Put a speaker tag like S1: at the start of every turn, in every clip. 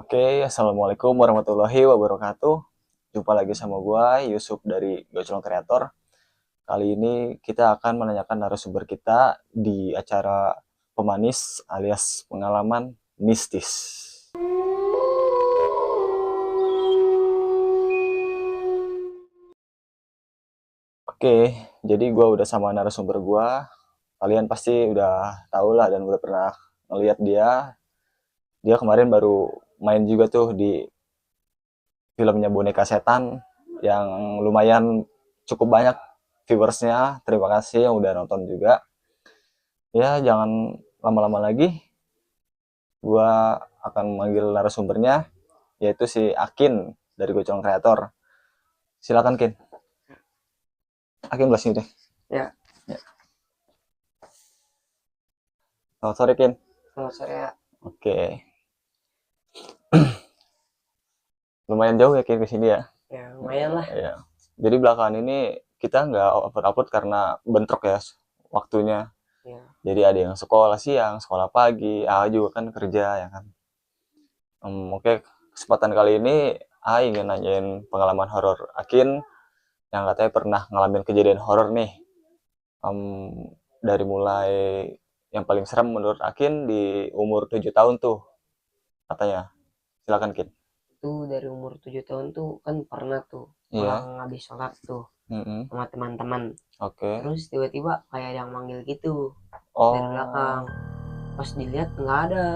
S1: Oke, assalamualaikum warahmatullahi wabarakatuh. Jumpa lagi sama gua Yusuf dari Goclong Kreator. Kali ini kita akan menanyakan narasumber kita di acara pemanis alias pengalaman mistis. Oke, jadi gua udah sama narasumber gua. Kalian pasti udah tahu lah dan udah pernah ngeliat dia. Dia kemarin baru main juga tuh di filmnya Boneka Setan yang lumayan cukup banyak viewersnya. Terima kasih yang udah nonton juga. Ya, jangan lama-lama lagi. Gua akan memanggil narasumbernya, yaitu si Akin dari Gocong Kreator. Silakan, Kin. Akin belah sini deh.
S2: Ya,
S1: Ya. Selamat sore, Kin.
S2: selamat sore ya.
S1: Oke. Lumayan jauh ya, Kin, ke sini ya.
S2: Ya, lumayan lah.
S1: Ya. Jadi belakangan ini kita nggak upload karena bentrok ya waktunya.
S2: Ya,
S1: Jadi ada yang sekolah siang, sekolah pagi, juga kan kerja ya kan. Oke, kesempatan kali ini ingin nanyain pengalaman horor Akin yang katanya pernah ngalamin kejadian horor nih. Dari mulai yang paling serem menurut Akin di umur 7 tahun tuh katanya. Silakan, Kin.
S2: itu dari umur 7 tahun tuh kan pernah tuh
S1: Iya.
S2: pulang habis sholat tuh
S1: Mm-mm.
S2: sama teman-teman.
S1: Oke.
S2: Terus tiba-tiba kayak ada yang manggil gitu dari
S1: Oh.
S2: belakang. Pas dilihat nggak ada.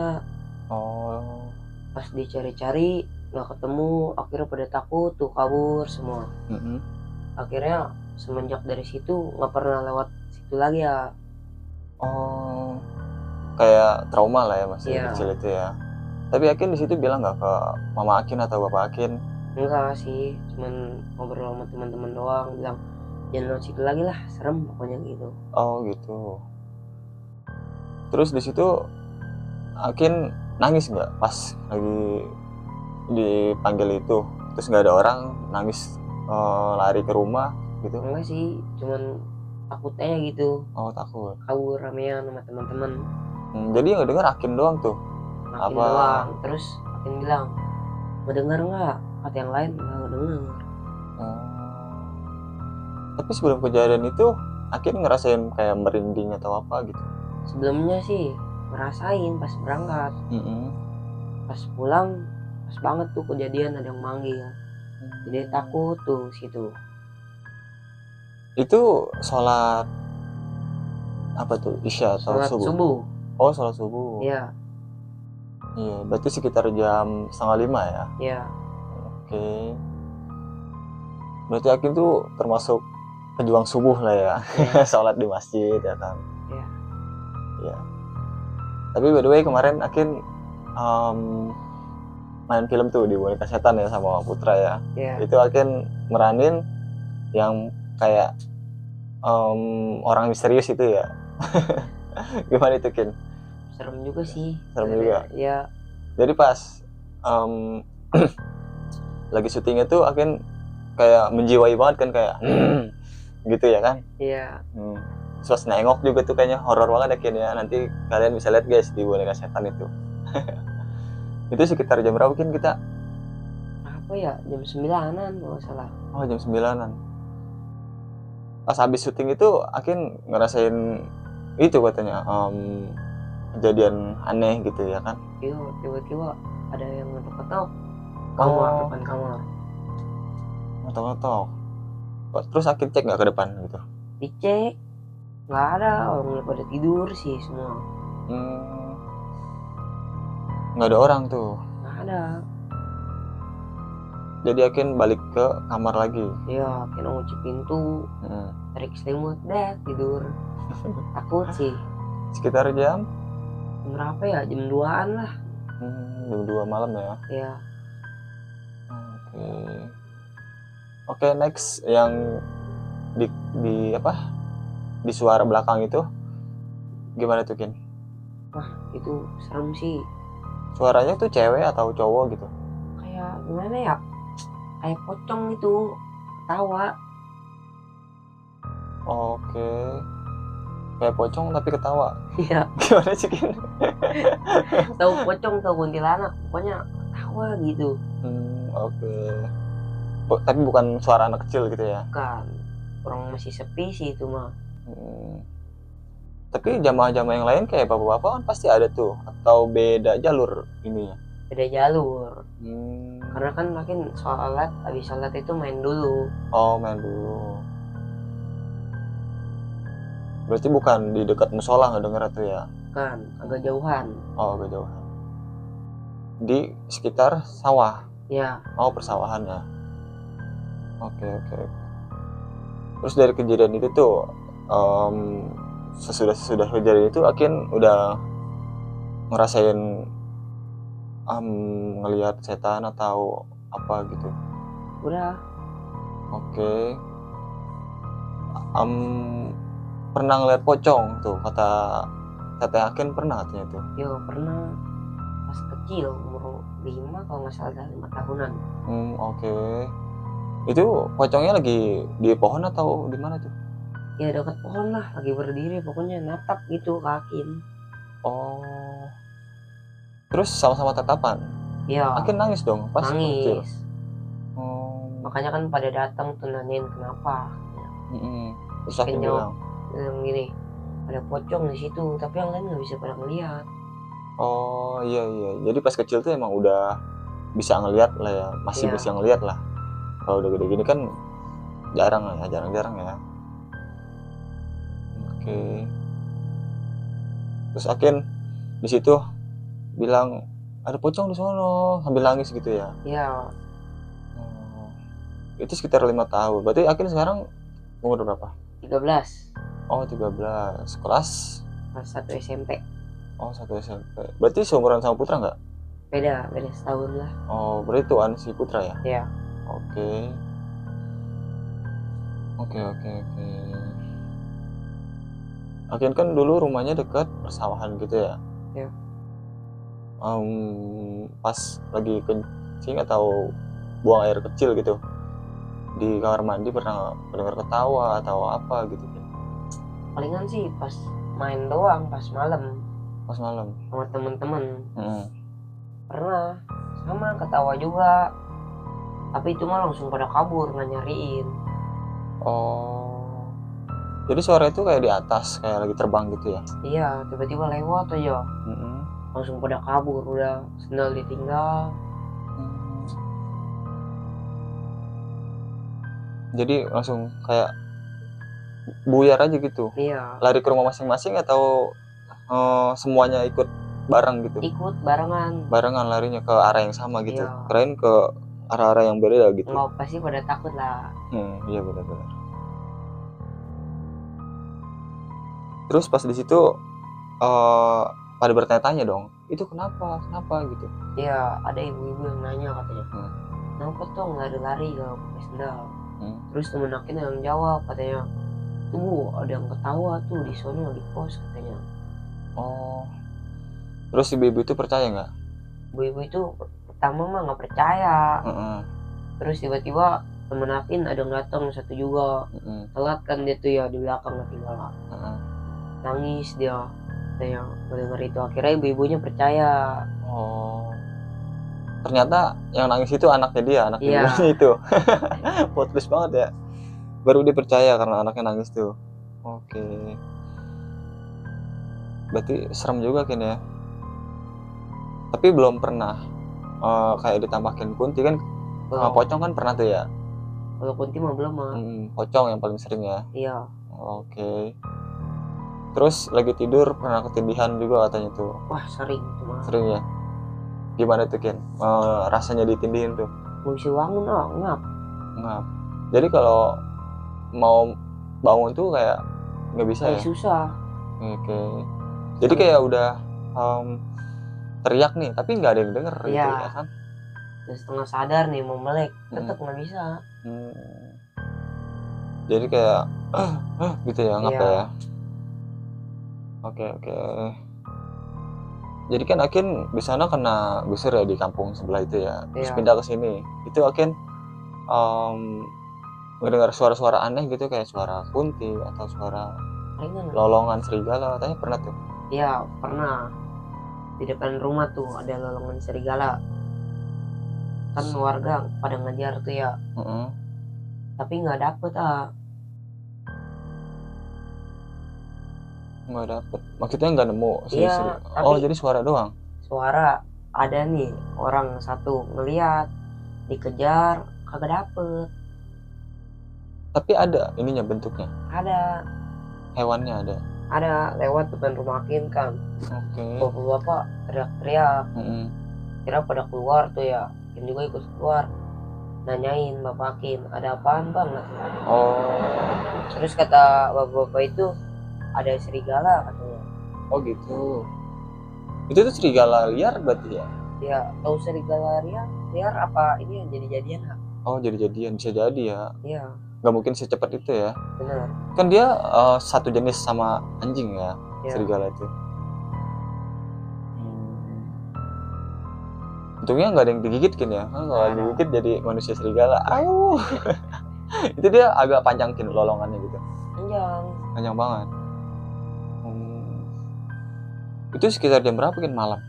S1: Oh.
S2: Pas dicari-cari nggak ketemu. Akhirnya pada takut tuh kabur semua.
S1: Mm-mm.
S2: Akhirnya semenjak dari situ nggak pernah lewat situ lagi ya.
S1: Oh. Kayak trauma lah ya masih
S2: Iya.
S1: kecil itu ya. Tapi Akin di situ bilang nggak ke Mama Akin atau Bapak Akin?
S2: Enggak sih, cuman ngobrol sama teman-teman doang, bilang jangan lewat situ lagi lah, serem pokoknya gitu.
S1: Oh gitu. Terus di situ Akin nangis nggak pas lagi dipanggil itu? Terus nggak ada orang, nangis lari ke rumah gitu?
S2: Enggak sih, cuman takut aja gitu,
S1: Oh takut.
S2: kabur ramean sama teman-teman.
S1: Jadi yang denger Akin doang tuh?
S2: Makin
S1: Apa?
S2: doang, terus makin bilang ngedenger nggak? Kata yang lain nggak ngedenger.
S1: Oh. Tapi sebelum kejadian itu Akin ngerasain kayak merinding atau apa gitu?
S2: Sebelumnya sih ngerasain pas berangkat,
S1: Mm-mm.
S2: pas pulang pas banget tuh kejadian ada yang manggil. Jadi takut tuh situ.
S1: Itu sholat apa tuh? Isya atau
S2: Sholat
S1: subuh?
S2: subuh.
S1: Oh sholat subuh.
S2: Iya,
S1: Iya, berarti sekitar jam 4:30 ya?
S2: iya.
S1: Oke. Berarti Akin tuh termasuk pejuang subuh lah ya.
S2: Iya.
S1: Sholat di masjid ya kan?
S2: Iya.
S1: Iya. Tapi by the way kemarin Akin main film tuh di Boneka Setan ya sama Putra ya.
S2: Iya.
S1: Itu Akin meranin yang kayak orang misterius itu ya. Gimana itu, Kin?
S2: Serem juga sih.
S1: Serem juga.
S2: Ya,
S1: Jadi pas lagi syutingnya tuh Akin kayak menjiwai banget kan kayak gitu ya kan.
S2: iya.
S1: Terus nengok juga tuh kayaknya horor banget ya Kin ya. Nanti kalian bisa lihat guys di Boneka Setan itu. Itu sekitar jam berapa Kin kita?
S2: Apa ya, jam 9-an kalau nggak salah.
S1: Oh jam 9-an. Pas habis syuting itu Akin ngerasain itu katanya kejadian aneh gitu ya kan.
S2: Iya, tiba-tiba ada yang ngetok-ngetok kamar, depan kamar.
S1: Ngetok-ngetok. Terus Akin cek nggak ke depan gitu?
S2: Dicek nggak ada, orang pada tidur sih semua.
S1: Nggak ada orang tuh.
S2: Nggak ada.
S1: Jadi Akin balik ke kamar lagi.
S2: Iya, kena ngunci pintu, tarik selimut, deh tidur. Takut sih.
S1: Sekitar jam
S2: Berapa ya, jam 2-an lah.
S1: jam 2 malam ya.
S2: Iya.
S1: Oke, next yang di apa? Di suara belakang itu gimana tuh, Kin?
S2: Wah, itu serem sih.
S1: Suaranya tuh cewek atau cowok gitu?
S2: Kayak gimana ya? Kayak pocong itu, ketawa.
S1: Oke. Kayak pocong tapi ketawa.
S2: Iya.
S1: Gimana sih, Kin?
S2: Tahu pocong, tahu kuntilanak, pokoknya ketawa gitu.
S1: Oke. Tapi bukan suara anak kecil gitu ya?
S2: Bukan, orang masih sepi sih itu mah.
S1: Tapi jamaah-jamaah yang lain kayak bapak-bapak kan pasti ada tuh, atau beda jalur ininya?
S2: Beda jalur.
S1: Hmm.
S2: Karena kan makin sholat, habis sholat itu main dulu.
S1: Oh, main dulu. Berarti bukan di dekat musola nggak denger tuh ya?
S2: Kan, agak jauhan.
S1: Oh, agak jauhan. Di sekitar sawah?
S2: Ya.
S1: Oh, persawahan ya. Oke. Terus dari kejadian itu tuh, sesudah kejadian itu Akin udah ngerasain ngelihat setan atau apa gitu?
S2: Udah.
S1: Oke. Pernah ngeliat pocong tuh, kata Teteh Akin pernah katanya tuh?
S2: Yo, pernah pas kecil, umur 5 kalau nggak salah, 5 tahunan.
S1: Oke. Itu pocongnya lagi di pohon atau di mana tuh?
S2: Ya dekat pohon lah, lagi berdiri pokoknya, natap gitu ke Akin.
S1: Oh. Terus sama-sama tatapan?
S2: Iya.
S1: Akin nangis dong pas kecil?
S2: Nangis.
S1: Makanya
S2: kan pada datang tuh nanyain kenapa.
S1: Terus Akin bilang
S2: gini, ada pocong di situ, tapi yang lain nggak bisa pada ngeliat.
S1: Oh iya. Jadi pas kecil tuh emang udah bisa ngeliat lah ya, masih bisa ngeliat lah. Kalau udah gede gini kan jarang ya. Oke. Terus Akin di situ bilang ada pocong di sono sambil nangis gitu ya?
S2: Iya.
S1: Itu sekitar 5 tahun. Berarti Akin sekarang umur berapa?
S2: 13.
S1: Oh 13. Kelas
S2: 1 SMP.
S1: Oh 1 SMP. Berarti seumuran sama Putra nggak?
S2: Beda setahun lah.
S1: Oh berarti tuan si Putra ya?
S2: Iya.
S1: Oke. Akin kan dulu rumahnya dekat persawahan gitu ya?
S2: Iya.
S1: Pas lagi kencing atau buang air kecil gitu, di kamar mandi pernah mendengar ketawa atau apa gitu?
S2: Palingan sih pas main doang, pas malam sama temen-temen. Pernah sama ketawa juga, tapi itu mah langsung pada kabur, nggak nyariin.
S1: Oh, jadi suara itu kayak di atas, kayak lagi terbang gitu ya?
S2: Iya, tiba-tiba lewat aja. Langsung pada kabur, udah sendal ditinggal.
S1: Jadi langsung kayak buyar aja gitu?
S2: Iya.
S1: Lari ke rumah masing-masing atau semuanya ikut bareng gitu?
S2: Ikut barengan
S1: larinya ke arah yang sama gitu?
S2: Iya.
S1: Kirain ke arah-arah yang beda gitu?
S2: Nggak, pasti pada takut lah.
S1: Iya benar-benar. Terus pas di situ pada bertanya-tanya dong, itu kenapa gitu?
S2: Iya, ada ibu-ibu yang nanya katanya, kenapa tuh nggak ada lari kalau pakai sendal? Terus temen Akin yang jawab katanya, tuh ada yang ketawa tuh di sono di pos katanya.
S1: Oh, terus ibu-ibu itu percaya nggak?
S2: Ibu-ibu itu pertama mah nggak percaya. Terus tiba-tiba temen Akin ada yang datang satu juga. Telat kan dia tuh ya, di belakang ketinggalan. Nangis dia katanya mendengar itu. Akhirnya ibu-ibunya percaya.
S1: Oh, ternyata yang nangis itu anaknya dia,
S2: Iya.
S1: itu. Plot twist banget ya. Baru dia percaya karena anaknya nangis tuh. Oke. Berarti serem juga kan ya. Tapi belum pernah kayak ditampakin kunti kan? Pocong kan pernah tuh ya?
S2: Kalau kunti mah belum mah.
S1: Pocong yang paling sering ya?
S2: Iya.
S1: Oke. Terus lagi tidur pernah ketindihan juga katanya tuh?
S2: Wah sering itu mah.
S1: Sering ya? Gimana tuh Ken? Rasanya ditindihin tuh?
S2: Gak bisa bangun, ngap.
S1: Jadi kalau mau bangun tuh kayak nggak bisa ya?
S2: Susah.
S1: Oke. Jadi kayak udah teriak nih, tapi nggak ada yang denger gitu ya kan?
S2: Udah setengah sadar nih mau melek, tetap nggak bisa.
S1: Jadi kayak gitu ya, ngapa ya? Oke. Jadi kan Akin di sana kena gusur ya di kampung sebelah itu ya, terus pindah ke sini. Itu Akin mendengar suara-suara aneh gitu, kayak suara kunti atau suara lolongan serigala, katanya pernah tuh?
S2: Iya pernah. Di depan rumah tuh ada lolongan serigala. kan warga pada ngejar tuh ya. Tapi nggak dapet
S1: nggak dapet, maksudnya nggak nemu
S2: iya,
S1: oh jadi suara doang.
S2: Suara ada nih orang satu ngeliat dikejar kagak dapet.
S1: Tapi ada ininya, bentuknya
S2: Ada
S1: hewannya
S2: ada lewat depan rumah Akin kan.
S1: Oke.
S2: Bapak-bapak teriak-teriak. Kira pada keluar tuh ya, Akin juga ikut keluar, nanyain Bapak Akin ada apaan bang. Terus kata bapak-bapak itu ada serigala katanya.
S1: Oh gitu. Itu tuh serigala liar berarti ya?
S2: Ya tahu serigala liar apa ini yang jadi-jadian.
S1: Oh jadi-jadian, bisa jadi ya.
S2: Iya.
S1: Nggak mungkin secepat itu ya.
S2: Benar.
S1: Kan dia satu jenis sama anjing ya, serigala itu. Untungnya nggak ada yang digigitkin ya. Kalau digigit jadi manusia serigala. Itu dia agak panjang lolongannya gitu. Panjang banget. Itu sekitar jam berapa kan malam?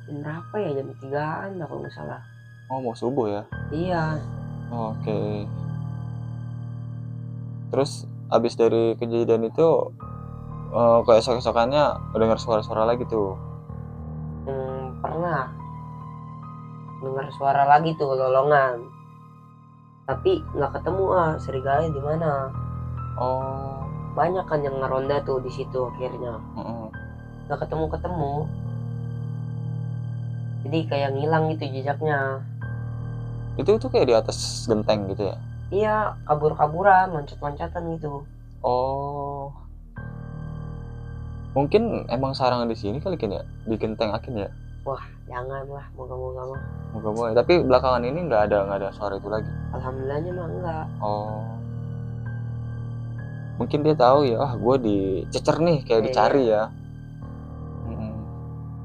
S2: Jam berapa ya, jam 3-an kalau nggak salah.
S1: Oh mau subuh ya?
S2: Iya.
S1: Oke. Terus abis dari kejadian itu keesok-esokannya dengar suara-suara lagi tuh?
S2: Pernah dengar suara lagi tuh lolongan, tapi nggak ketemu serigalanya di mana. Banyak kan yang ngeronda tuh di situ akhirnya. Nggak ketemu, jadi kayak ngilang gitu jejaknya.
S1: Itu tuh kayak di atas genteng gitu ya?
S2: Iya, kabur-kaburan, loncat-loncatan gitu.
S1: Mungkin emang sarangan di sini kali kan ya, di genteng Akin ya?
S2: Wah janganlah, moga-moga mah.
S1: Moga-moga. Tapi belakangan ini nggak ada suara itu lagi.
S2: Alhamdulillahnya mah enggak.
S1: Mungkin dia tahu ya, gue dicecer nih, kayak dicari ya.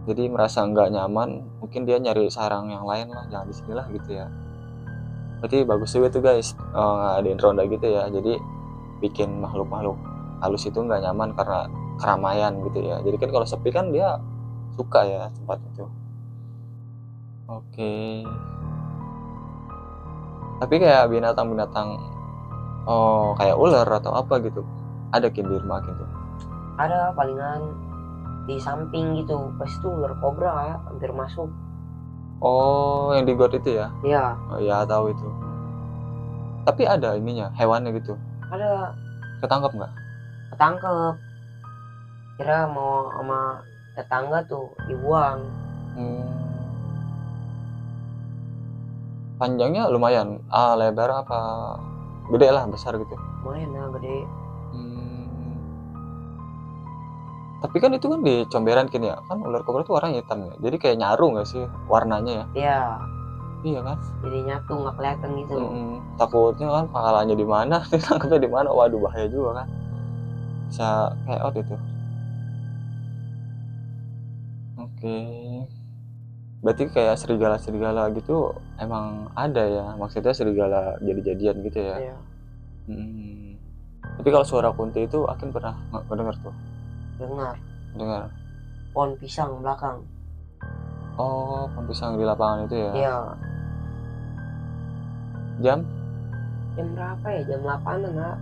S1: Jadi merasa nggak nyaman, mungkin dia nyari sarang yang lain lah, jangan di sini lah gitu ya. Berarti bagus juga tuh guys, ngadain ronda gitu ya. Jadi bikin makhluk-makhluk halus itu nggak nyaman karena keramaian gitu ya. Jadi kan kalau sepi kan dia suka ya tempat itu. Oke. Tapi kayak binatang-binatang kayak ular atau apa gitu, ada di rumah gitu?
S2: Ada, palingan di samping gitu, pas itu ular kobra hampir masuk.
S1: Yang di got itu ya?
S2: Iya.
S1: Ya tahu itu. Tapi ada ininya, hewannya gitu?
S2: Ada.
S1: Ketangkep nggak?
S2: Ketangkep. Kira mau sama tetangga tuh dibuang.
S1: Panjangnya lumayan, lebar apa gede lah, besar gitu?
S2: Lumayan lah, gede.
S1: Tapi kan itu kan di comberan kan ya, kan ular kobra tuh warnanya hitam ya, jadi kayak nyaru nggak sih warnanya ya? Iya kan? Jadi
S2: nyatu, nggak kelihatan gitu.
S1: Takutnya kan pahalanya di mana, tangkapnya di mana, waduh bahaya juga kan, bisa kayak out itu. Oke. Berarti kayak serigala gitu emang ada ya, maksudnya serigala jadi-jadian gitu ya?
S2: Iya.
S1: Tapi kalau suara kunti itu Akin pernah dengar tuh? Dengar.
S2: Pohon pisang belakang.
S1: Pohon pisang di lapangan itu ya?
S2: Iya.
S1: Jam
S2: berapa ya? Jam 8-an lah.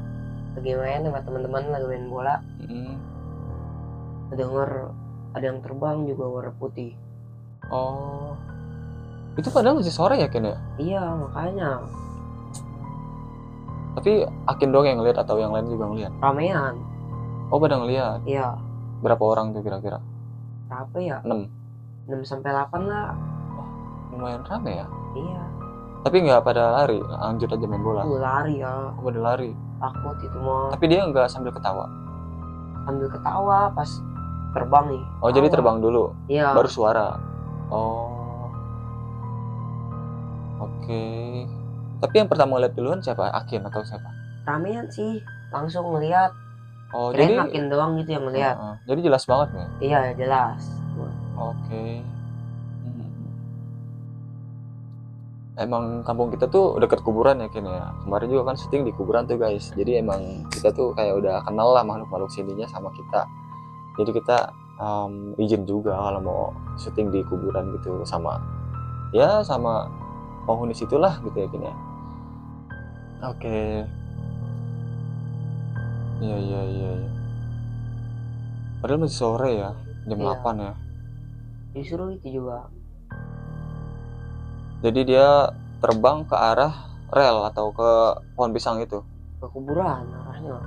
S2: Lagi main sama teman-teman, lagi main bola. Dengar ada yang terbang juga warna putih.
S1: Itu padahal masih sore ya Ken ya?
S2: Iya makanya.
S1: Tapi Akin doang yang ngeliat atau yang lain juga ngeliat?
S2: Ramean.
S1: Pada ngeliat?
S2: Iya.
S1: Berapa orang tuh kira-kira?
S2: Berapa ya?
S1: 6
S2: sampai 8 lah.
S1: Lumayan rame ya?
S2: Iya.
S1: Tapi nggak pada lari, lanjut aja main bola?
S2: Lari ya.
S1: Pada lari?
S2: Takut itu mah.
S1: Tapi dia nggak sambil ketawa?
S2: Sambil ketawa pas terbang nih.
S1: Jadi terbang dulu?
S2: Iya.
S1: Baru suara? Oke. Tapi yang pertama lihat duluan siapa? Akin atau siapa?
S2: Ramean sih, langsung ngeliat.
S1: Jadi
S2: Akin doang gitu yang ngeliat.
S1: Jadi jelas banget nih?
S2: Iya jelas.
S1: Oke. Emang kampung kita tuh deket kuburan ya Ken ya. Kemarin juga kan syuting di kuburan tuh guys. Jadi emang kita tuh kayak udah kenal lah makhluk-makhluk sininya sama kita. Jadi kita izin juga kalau mau syuting di kuburan gitu sama ya sama penghuni situlah gitu ya Kin ya. Oke. Iya. Padahal masih sore ya, jam 8 ya.
S2: Justru itu juga.
S1: Jadi dia terbang ke arah rel atau ke pohon pisang itu?
S2: Ke kuburan arahnya.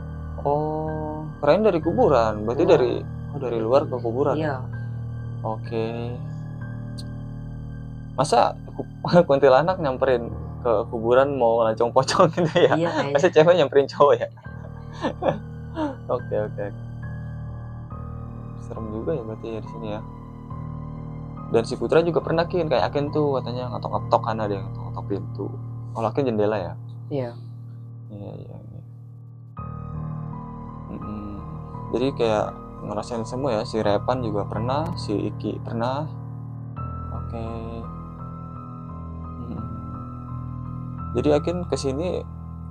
S1: Oh, kirain dari kuburan. Berarti dari luar ke kuburan.
S2: Iya.
S1: Oke. Masa kuntilanak nyamperin ke kuburan mau lancong pocong gitu ya?
S2: Iya,
S1: masa cewek nyamperin cowok ya? Oke. Serem juga ya berarti ya di sini ya. Dan si Putra juga pernah Kin, kayak Akin tuh katanya ngetok-ngetok, kan ada yang ngetok pintu. Kalau Akin jendela ya?
S2: Iya.
S1: Jadi kayak ngerasain semua ya, si Repan juga pernah, si Iki pernah. Oke. Jadi Akin kesini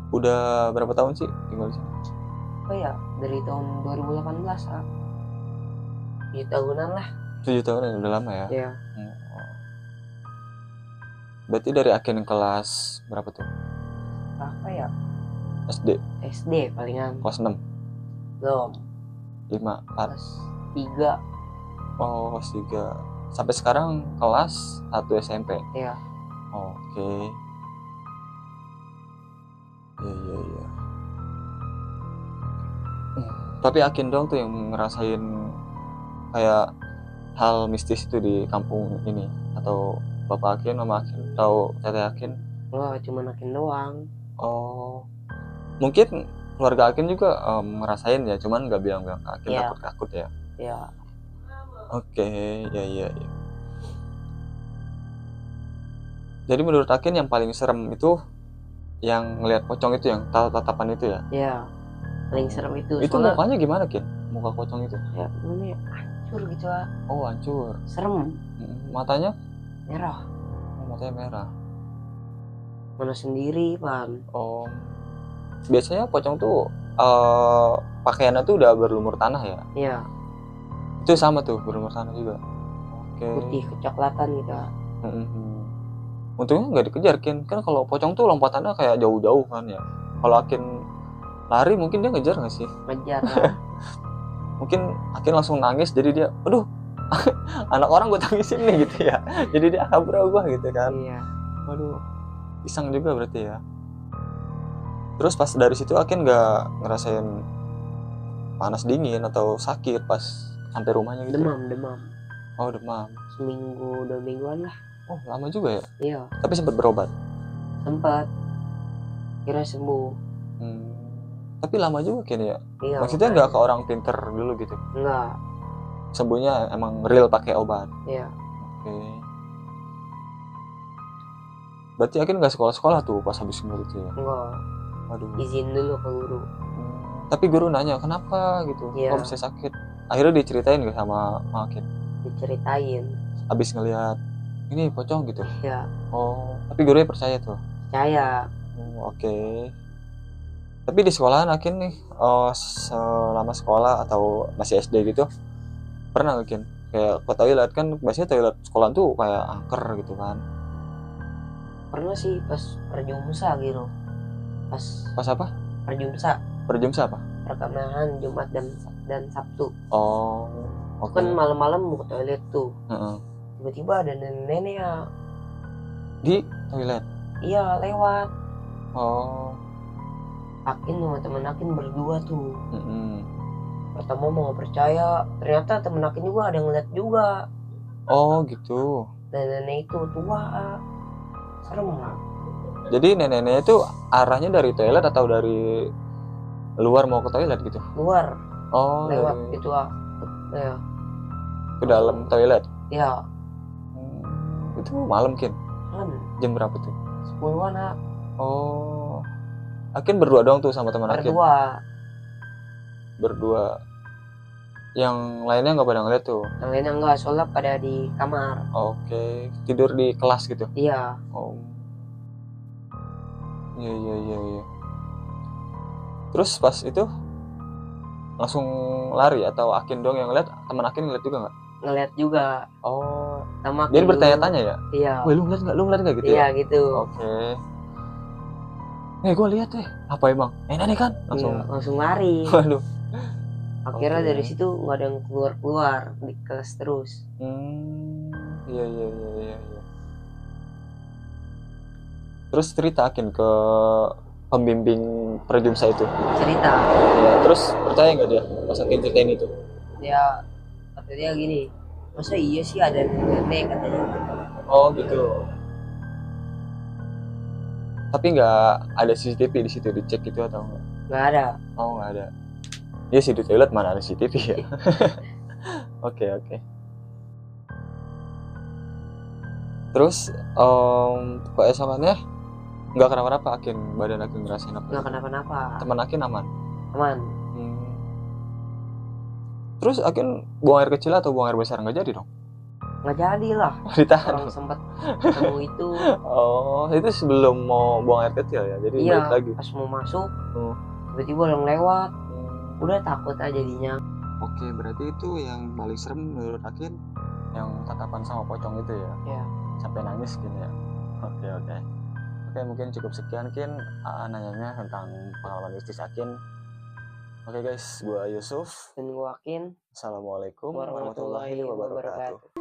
S1: udah berapa tahun sih tinggal di sini?
S2: Oh ya, dari tahun 2018 ah. 7 tahunan lah.
S1: 7 tahun ya, udah lama ya?
S2: Iya.
S1: Berarti dari Akin kelas berapa tuh?
S2: Berapa ya?
S1: SD
S2: palingan.
S1: Kelas 6?
S2: Belum.
S1: 5, 4?
S2: Kelas 3.
S1: Oh, kelas 3. Sampai sekarang kelas 1 SMP?
S2: Iya.
S1: Oke. Iya. Tapi Akin doang tuh yang ngerasain kayak hal mistis itu di kampung ini? Atau Bapak Akin, Mama Akin, atau Teteh Akin?
S2: Enggak, cuma Akin doang.
S1: Oh, mungkin keluarga Akin juga ngerasain ya, cuman nggak bilang-bilang ke Akin, takut-takut ya?
S2: Iya.
S1: Oke, iya. Jadi menurut Akin yang paling serem itu yang ngelihat pocong itu, yang tatapan itu ya?
S2: Iya, paling serem itu.
S1: Itu mukanya gimana Kin? Muka pocong itu?
S2: Ya, ini hancur gitu lah.
S1: Oh, hancur.
S2: Serem.
S1: Matanya?
S2: Merah.
S1: Oh, matanya merah.
S2: Mana sendiri, Pan.
S1: Oh, biasanya pocong tuh pakaiannya tuh udah berlumur tanah ya?
S2: Iya.
S1: Itu sama tuh, berlumur tanah juga? Oke.
S2: Putih kecoklatan gitu.
S1: Untungnya nggak dikejar Kin, kan kalau pocong tuh lompatannya kayak jauh-jauh kan ya. Kalau Akin lari mungkin dia ngejar nggak sih?
S2: Ngejar lah.
S1: Mungkin Akin langsung nangis, jadi dia, aduh, anak orang gue tangisin nih gitu ya. Jadi dia kabur gue gitu kan.
S2: Iya.
S1: Waduh, iseng juga berarti ya. Terus pas dari situ Akin nggak ngerasain panas dingin atau sakit pas sampai rumahnya gitu?
S2: Demam.
S1: Oh, demam.
S2: Seminggu 2 mingguan lah.
S1: Oh, lama juga ya?
S2: Iya.
S1: Tapi sempat berobat?
S2: Sempat. Kira sembuh.
S1: Tapi lama juga Kin ya?
S2: Iya.
S1: Maksudnya nggak ke orang pinter dulu gitu?
S2: Enggak.
S1: Sembuhnya emang real pakai obat?
S2: Iya.
S1: Oke. Berarti Akin nggak sekolah-sekolah tuh pas habis sembuh itu ya?
S2: Enggak.
S1: Waduh.
S2: Izin dulu ke guru.
S1: Tapi guru nanya kenapa gitu?
S2: Iya.
S1: Kok bisa sakit? Akhirnya diceritain nggak sama Akin?
S2: Diceritain.
S1: Abis ngelihat ini pocong gitu?
S2: Iya.
S1: Oh, tapi gurunya percaya tuh?
S2: Percaya.
S1: Oke. Tapi di sekolahan Akin nih, selama sekolah atau masih SD gitu, pernah Akin kayak ke toilet? Kan biasanya toilet sekolah tuh kayak angker gitu kan?
S2: Pernah sih pas perjumsa gitu.
S1: Pas apa? Perjumsa apa?
S2: Perkemahan Jumat dan Sabtu.
S1: Oh, oke.
S2: Kan malam-malam mau ke toilet tuh. Tiba-tiba ada nenek-nenek ya.
S1: Di toilet?
S2: Iya, lewat.
S1: Oh.
S2: Akin sama temen Akin berdua tuh. Pertama mau gak percaya, ternyata temen Akin juga ada ngeliat juga.
S1: Oh gitu.
S2: Nenek itu tua. Serem lah.
S1: Jadi nenek-nenek itu arahnya dari toilet atau dari luar mau ke toilet gitu?
S2: Luar.
S1: Oh,
S2: lewat gitu ah. Ya.
S1: Ke dalam toilet?
S2: Iya.
S1: Itu malam Kin?
S2: Malam. Jam
S1: berapa tuh?
S2: 10-an ah.
S1: Oh. Akin berdua doang tuh sama teman Akin? Berdua. Yang lainnya nggak pada ngeliat tuh?
S2: Yang lainnya nggak, soalnya pada di kamar.
S1: Oke. Tidur di kelas gitu?
S2: Iya.
S1: Oh. Iya. Terus pas itu langsung lari atau Akin doang yang ngeliat? Teman Akin ngeliat juga nggak?
S2: ngeliat juga.
S1: Oh,
S2: Sama
S1: dia bertanya-tanya ya?
S2: Iya.
S1: Wah, lu ngeliat nggak gitu
S2: iya,
S1: ya?
S2: gitu.
S1: Oke. Gue lihat deh. Apa emang? Ini kan?
S2: Langsung lari.
S1: Waduh.
S2: Akhirnya
S1: Oke.
S2: dari situ nggak ada yang keluar di kelas terus.
S1: Iya. Terus ceritakin ke pembimbing perjumsa itu.
S2: Cerita.
S1: Ya, terus percaya nggak dia pas Akin ceritain itu?
S2: Ya, kata dia gini, masa iya sih ada nenek katanya.
S1: Oh gitu. Tapi nggak ada CCTV di situ, dicek gitu atau nggak?
S2: Nggak ada.
S1: Oh nggak ada. Ya sih di toilet mana ada CCTV ya. Oke. Terus keesokannya nggak kenapa-napa Akin, badan Akin ngerasain apa?
S2: Nggak kenapa-napa.
S1: Teman Akin aman?
S2: Aman.
S1: Terus Akin buang air kecil atau buang air besar nggak jadi dong?
S2: Nggak jadi lah.
S1: Ditahan.
S2: Orang sempat ketemu itu.
S1: Oh, itu sebelum mau buang air kecil ya, jadi
S2: iya,
S1: balik lagi.
S2: Pas mau masuk, tiba-tiba orang lewat. Udah takut aja jadinya.
S1: Oke, berarti itu yang paling serem menurut Akin yang tatapan sama pocong itu ya?
S2: Iya.
S1: Sampai nangis gini ya? Oke, mungkin cukup sekian Kin nanyanya tentang pengalaman mistis Akin. Oke guys, gua Yusuf
S2: dan gua Akin.
S1: Assalamualaikum warahmatullahi wabarakatuh.